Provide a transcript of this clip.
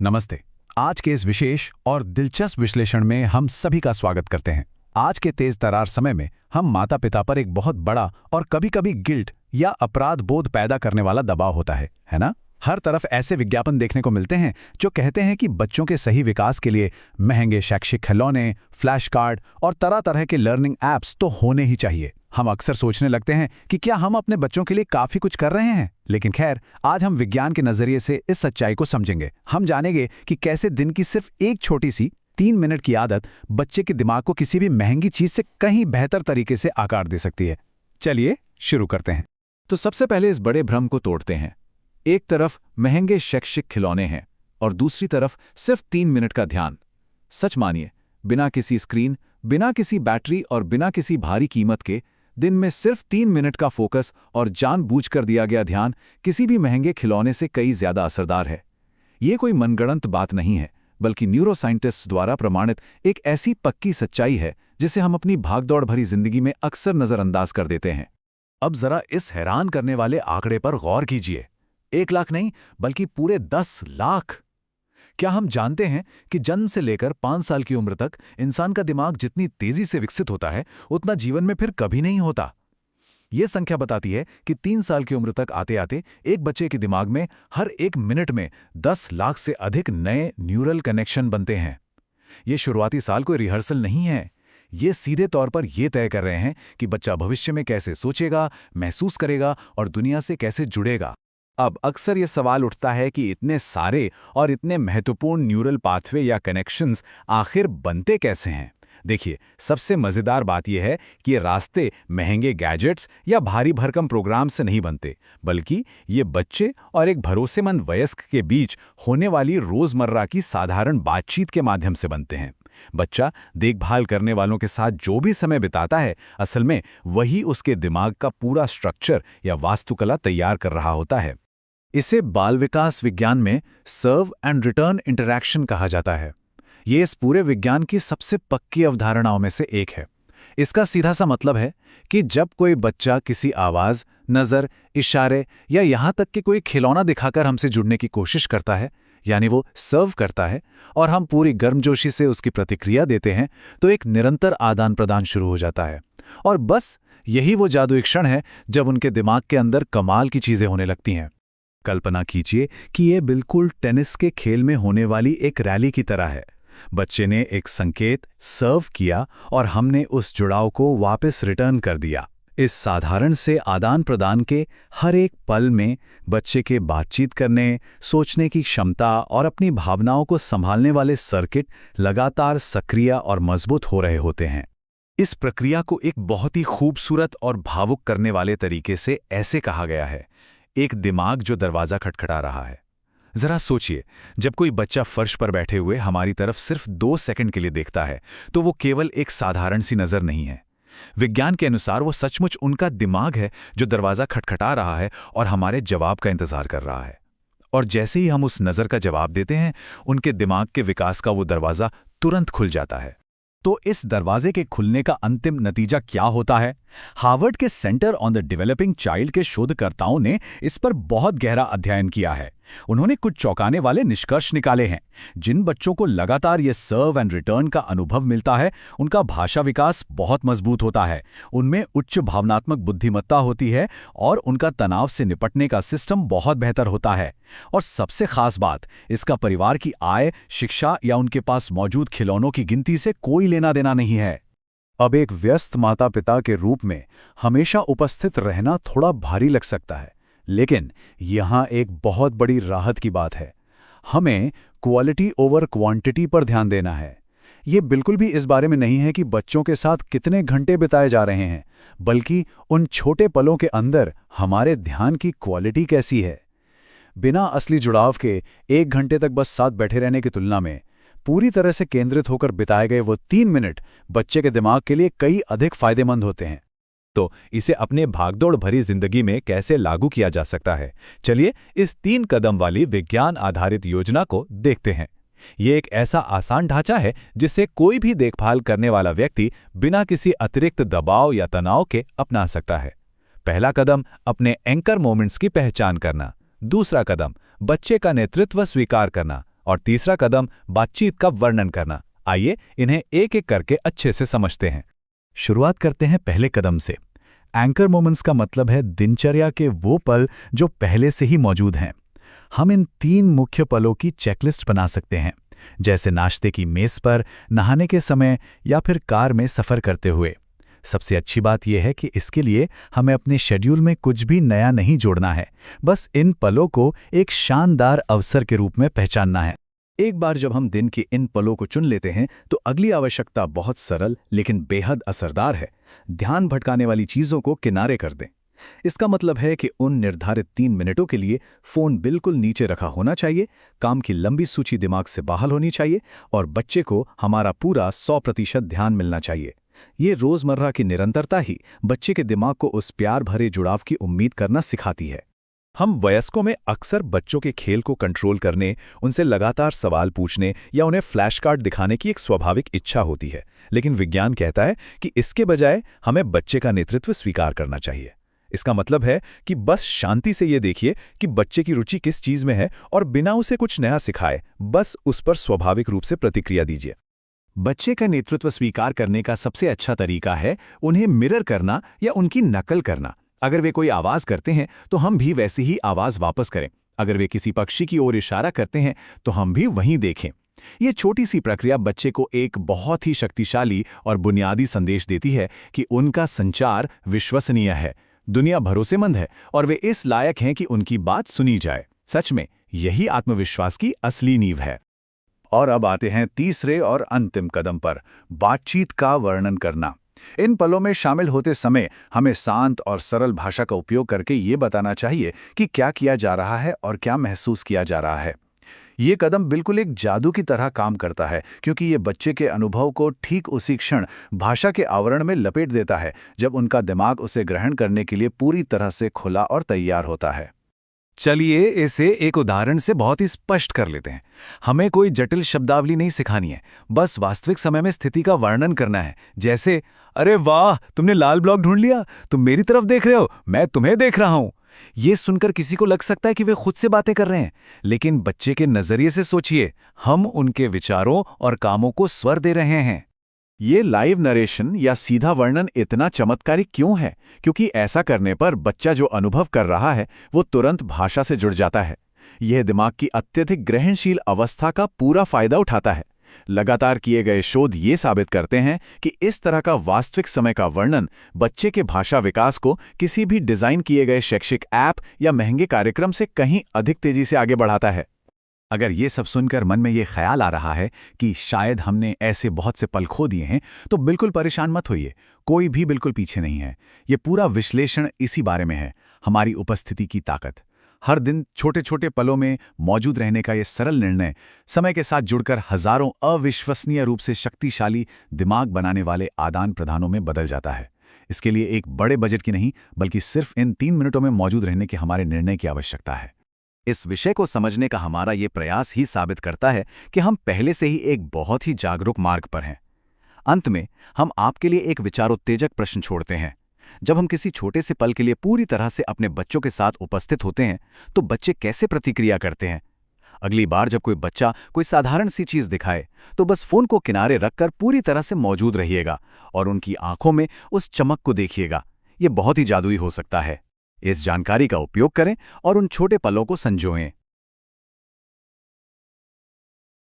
नमस्ते। आज के इस विशेष और दिलचस्प विश्लेषण में हम सभी का स्वागत करते हैं। आज के तेज तरार समय में हम माता पिता पर एक बहुत बड़ा और कभी-कभी गिल्ट या अपराध बोध पैदा करने वाला दबाव होता है ना? हर तरफ ऐसे विज्ञापन देखने को मिलते हैं जो कहते हैं कि बच्चों के सही विकास के लिए महंगे शैक्षिक खिलौने, फ्लैश कार्ड और तरह तरह के लर्निंग ऐप्स तो होने ही चाहिए। हम अक्सर सोचने लगते हैं कि क्या हम अपने बच्चों के लिए काफी कुछ कर रहे हैं, लेकिन खैर आज हम विज्ञान के नजरिए से इस सच्चाई को समझेंगे। हम जानेंगे कि कैसे दिन की सिर्फ एक छोटी सी 3 मिनट की आदत बच्चे के दिमाग को किसी भी महंगी चीज से कहीं बेहतर तरीके से आकार दे सकती है। चलिए शुरू करते हैं। तो सबसे पहले इस बड़े भ्रम को तोड़ते हैं। एक तरफ महंगे शैक्षिक खिलौने हैं और दूसरी तरफ सिर्फ 3 मिनट का ध्यान। सच मानिए, बिना किसी स्क्रीन, बिना किसी बैटरी और बिना किसी भारी कीमत के दिन में सिर्फ 3 मिनट का फोकस और जानबूझकर दिया गया ध्यान किसी भी महंगे खिलौने से कई ज्यादा असरदार है। ये कोई मनगढ़ंत बात नहीं है, बल्कि न्यूरोसाइंटिस्ट्स द्वारा प्रमाणित एक ऐसी पक्की सच्चाई है जिसे हम अपनी भागदौड़ भरी जिंदगी में अक्सर नजरअंदाज कर देते हैं। अब जरा इस हैरान करने वाले आंकड़े पर गौर कीजिए। 1 लाख नहीं, बल्कि पूरे 10 लाख। क्या हम जानते हैं कि जन्म से लेकर 5 साल की उम्र तक इंसान का दिमाग जितनी तेजी से विकसित होता है, उतना जीवन में फिर कभी नहीं होता। यह संख्या बताती है कि 3 साल की उम्र तक आते आते एक बच्चे के दिमाग में हर 1 मिनट में 10 लाख से अधिक नए न्यूरल कनेक्शन बनते हैं। ये शुरुआती साल कोई रिहर्सल नहीं है। ये सीधे तौर पर यह तय कर रहे हैं कि बच्चा भविष्य में कैसे सोचेगा, महसूस करेगा और दुनिया से कैसे जुड़ेगा। अब अक्सर ये सवाल उठता है कि इतने सारे और इतने महत्वपूर्ण न्यूरल पाथवे या कनेक्शंस आखिर बनते कैसे हैं। देखिए, सबसे मज़ेदार बात यह है कि ये रास्ते महंगे गैजेट्स या भारी भरकम प्रोग्राम से नहीं बनते, बल्कि ये बच्चे और एक भरोसेमंद वयस्क के बीच होने वाली रोज़मर्रा की साधारण बातचीत के माध्यम से बनते हैं। बच्चा देखभाल करने वालों के साथ जो भी समय बिताता है, असल में वही उसके दिमाग का पूरा स्ट्रक्चर या वास्तुकला तैयार कर रहा होता है। इसे बाल विकास विज्ञान में सर्व एंड रिटर्न इंटरैक्शन कहा जाता है। ये इस पूरे विज्ञान की सबसे पक्की अवधारणाओं में से एक है। इसका सीधा सा मतलब है कि जब कोई बच्चा किसी आवाज़, नज़र, इशारे या यहाँ तक कि कोई खिलौना दिखाकर हमसे जुड़ने की कोशिश करता है, यानी वो सर्व करता है, और हम पूरी गर्मजोशी से उसकी प्रतिक्रिया देते हैं, तो एक निरंतर आदान प्रदान शुरू हो जाता है। और बस यही वो जादुई क्षण है जब उनके दिमाग के अंदर कमाल की चीज़ें होने लगती हैं। कल्पना कीजिए कि ये बिल्कुल टेनिस के खेल में होने वाली एक रैली की तरह है। बच्चे ने एक संकेत सर्व किया और हमने उस जुड़ाव को वापस रिटर्न कर दिया। इस साधारण से आदान प्रदान के हर एक पल में बच्चे के बातचीत करने, सोचने की क्षमता और अपनी भावनाओं को संभालने वाले सर्किट लगातार सक्रिय और मजबूत हो रहे होते हैं। इस प्रक्रिया को एक बहुत ही खूबसूरत और भावुक करने वाले तरीके से ऐसे कहा गया है, एक दिमाग जो दरवाजा खटखटा रहा है। जरा सोचिए, जब कोई बच्चा फर्श पर बैठे हुए हमारी तरफ सिर्फ 2 सेकंड के लिए देखता है, तो वो केवल एक साधारण सी नज़र नहीं है। विज्ञान के अनुसार वो सचमुच उनका दिमाग है जो दरवाजा खटखटा रहा है और हमारे जवाब का इंतजार कर रहा है। और जैसे ही हम उस नज़र का जवाब देते हैं, उनके दिमाग के विकास का वो दरवाज़ा तुरंत खुल जाता है। तो इस दरवाजे के खुलने का अंतिम नतीजा क्या होता है? हार्वर्ड के centre on the developing child के शोधकर्ताओं ने इस पर बहुत गहरा अध्ययन किया है। उन्होंने कुछ चौंकाने वाले निष्कर्ष निकाले हैं। जिन बच्चों को लगातार ये सर्व एंड रिटर्न का अनुभव मिलता है, उनका भाषा विकास बहुत मजबूत होता है, उनमें उच्च भावनात्मक बुद्धिमत्ता होती है और उनका तनाव से निपटने का सिस्टम बहुत बेहतर होता है। और सबसे खास बात, इसका परिवार की आय, शिक्षा या उनके पास मौजूद खिलौनों की गिनती से कोई लेना देना नहीं है। अब एक व्यस्त माता पिता के रूप में हमेशा उपस्थित रहना थोड़ा भारी लग सकता है, लेकिन यहाँ एक बहुत बड़ी राहत की बात है। हमें क्वालिटी ओवर क्वांटिटी पर ध्यान देना है। ये बिल्कुल भी इस बारे में नहीं है कि बच्चों के साथ कितने घंटे बिताए जा रहे हैं, बल्कि उन छोटे पलों के अंदर हमारे ध्यान की क्वालिटी कैसी है। बिना असली जुड़ाव के 1 घंटे तक बस साथ बैठे रहने की तुलना में पूरी तरह से केंद्रित होकर बिताए गए वो 3 मिनट बच्चे के दिमाग के लिए कई अधिक फायदेमंद होते हैं। तो इसे अपने भागदौड़ भरी जिंदगी में कैसे लागू किया जा सकता है? चलिए इस 3 कदम वाली विज्ञान आधारित योजना को देखते हैं। ये एक ऐसा आसान ढांचा है जिसे कोई भी देखभाल करने वाला व्यक्ति बिना किसी अतिरिक्त दबाव या तनाव के अपना सकता है। पहला कदम, अपने एंकर मोमेंट्स की पहचान करना। दूसरा कदम, बच्चे का नेतृत्व स्वीकार करना। और तीसरा कदम बातचीत का वर्णन करना। आइए इन्हें एक एक करके अच्छे से समझते हैं। शुरुआत करते हैं पहले कदम से। एंकर मोमेंट्स का मतलब है दिनचर्या के वो पल जो पहले से ही मौजूद हैं। हम इन 3 मुख्य पलों की चेकलिस्ट बना सकते हैं, जैसे नाश्ते की मेज पर, नहाने के समय या फिर कार में सफ़र करते हुए। सबसे अच्छी बात यह है कि इसके लिए हमें अपने शेड्यूल में कुछ भी नया नहीं जोड़ना है, बस इन पलों को एक शानदार अवसर के रूप में पहचानना है। एक बार जब हम दिन के इन पलों को चुन लेते हैं तो अगली आवश्यकता बहुत सरल लेकिन बेहद असरदार है। ध्यान भटकाने वाली चीज़ों को किनारे कर दें। इसका मतलब है कि उन निर्धारित 3 मिनटों के लिए फ़ोन बिल्कुल नीचे रखा होना चाहिए, काम की लंबी सूची दिमाग से बाहर होनी चाहिए और बच्चे को हमारा पूरा 100% ध्यान मिलना चाहिए। ये रोज़मर्रा की निरंतरता ही बच्चे के दिमाग को उस प्यार भरे जुड़ाव की उम्मीद करना सिखाती है। हम वयस्कों में अक्सर बच्चों के खेल को कंट्रोल करने, उनसे लगातार सवाल पूछने या उन्हें फ्लैश कार्ड दिखाने की एक स्वाभाविक इच्छा होती है, लेकिन विज्ञान कहता है कि इसके बजाय हमें बच्चे का नेतृत्व स्वीकार करना चाहिए। इसका मतलब है कि बस शांति से ये देखिए कि बच्चे की रुचि किस चीज़ में है और बिना उसे कुछ नया सिखाए बस उस पर स्वाभाविक रूप से प्रतिक्रिया दीजिए। बच्चे का नेतृत्व स्वीकार करने का सबसे अच्छा तरीका है उन्हें मिरर करना या उनकी नकल करना। अगर वे कोई आवाज़ करते हैं तो हम भी वैसी ही आवाज़ वापस करें। अगर वे किसी पक्षी की ओर इशारा करते हैं तो हम भी वहीं देखें। ये छोटी सी प्रक्रिया बच्चे को एक बहुत ही शक्तिशाली और बुनियादी संदेश देती है कि उनका संचार विश्वसनीय है, दुनिया भरोसेमंद है और वे इस लायक हैं कि उनकी बात सुनी जाए। सच में यही आत्मविश्वास की असली नींव है। और अब आते हैं तीसरे और अंतिम कदम पर, बातचीत का वर्णन करना। इन पलों में शामिल होते समय हमें शांत और सरल भाषा का उपयोग करके ये बताना चाहिए कि क्या किया जा रहा है और क्या महसूस किया जा रहा है। ये कदम बिल्कुल एक जादू की तरह काम करता है, क्योंकि ये बच्चे के अनुभव को ठीक उसी क्षण भाषा के आवरण में लपेट देता है जब उनका दिमाग उसे ग्रहण करने के लिए पूरी तरह से खुला और तैयार होता है। चलिए इसे एक उदाहरण से बहुत ही स्पष्ट कर लेते हैं। हमें कोई जटिल शब्दावली नहीं सिखानी है, बस वास्तविक समय में स्थिति का वर्णन करना है। जैसे, अरे वाह, तुमने लाल ब्लॉक ढूंढ लिया, तुम मेरी तरफ देख रहे हो, मैं तुम्हें देख रहा हूं। ये सुनकर किसी को लग सकता है कि वे खुद से बातें कर रहे हैं, लेकिन बच्चे के नजरिए से सोचिए, हम उनके विचारों और कामों को स्वर दे रहे हैं। ये लाइव नरेशन या सीधा वर्णन इतना चमत्कारी क्यों है? क्योंकि ऐसा करने पर बच्चा जो अनुभव कर रहा है वो तुरंत भाषा से जुड़ जाता है। यह दिमाग की अत्यधिक ग्रहणशील अवस्था का पूरा फायदा उठाता है। लगातार किए गए शोध ये साबित करते हैं कि इस तरह का वास्तविक समय का वर्णन बच्चे के भाषा विकास को किसी भी डिजाइन किए गए शैक्षिक ऐप या महंगे कार्यक्रम से कहीं अधिक तेजी से आगे बढ़ाता है। अगर ये सब सुनकर मन में ये ख्याल आ रहा है कि शायद हमने ऐसे बहुत से पल खो दिए हैं, तो बिल्कुल परेशान मत होइए। कोई भी बिल्कुल पीछे नहीं है। ये पूरा विश्लेषण इसी बारे में है, हमारी उपस्थिति की ताकत। हर दिन छोटे छोटे पलों में मौजूद रहने का ये सरल निर्णय समय के साथ जुड़कर हजारों अविश्वसनीय रूप से शक्तिशाली दिमाग बनाने वाले आदान प्रदानों में बदल जाता है। इसके लिए एक बड़े बजट की नहीं, बल्कि सिर्फ इन 3 मिनटों में मौजूद रहने के हमारे निर्णय की आवश्यकता है। इस विषय को समझने का हमारा ये प्रयास ही साबित करता है कि हम पहले से ही एक बहुत ही जागरूक मार्ग पर हैं। अंत में हम आपके लिए एक विचारोत्तेजक प्रश्न छोड़ते हैं। जब हम किसी छोटे से पल के लिए पूरी तरह से अपने बच्चों के साथ उपस्थित होते हैं तो बच्चे कैसे प्रतिक्रिया करते हैं? अगली बार जब कोई बच्चा कोई साधारण सी चीज दिखाए तो बस फोन को किनारे रखकर पूरी तरह से मौजूद रहिएगा और उनकी आंखों में उस चमक को देखिएगा। ये बहुत ही जादुई हो सकता है। इस जानकारी का उपयोग करें और उन छोटे पलों को संजोएं।